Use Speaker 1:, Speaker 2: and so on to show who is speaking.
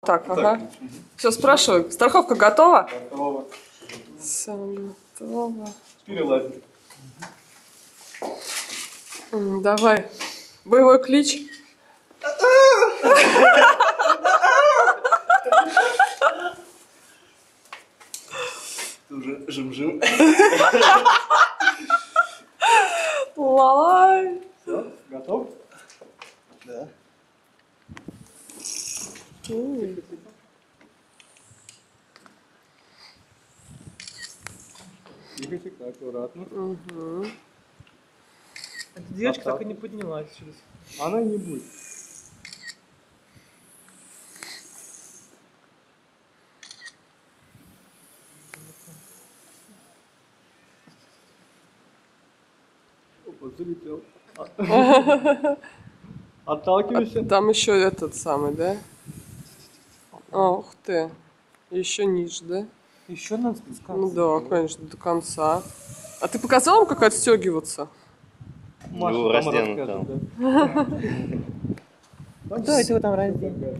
Speaker 1: Так, ага. Все, спрашиваю. Страховка готова?
Speaker 2: Готово.
Speaker 1: Все, готово.
Speaker 2: Перелазим.
Speaker 1: Давай. Боевой клич.
Speaker 2: Ты уже жим-жим.
Speaker 1: Лалай.
Speaker 2: Все, готов? Да. Тихо-тихо, аккуратно.
Speaker 1: Угу.
Speaker 3: Девочка так и не поднялась через.
Speaker 2: Она не будет. Опа, залетел. Отталкивайся.
Speaker 1: Там еще этот самый, да? Ух ты. Еще ниже, да?
Speaker 3: Еще надо спускаться.
Speaker 1: Ну да, конечно, до конца. А ты показал им, как отстегиваться?
Speaker 2: Маша
Speaker 4: Был
Speaker 2: там
Speaker 4: разденут
Speaker 2: расскажет,
Speaker 4: там.
Speaker 2: да.
Speaker 3: Да, это вы там раздели.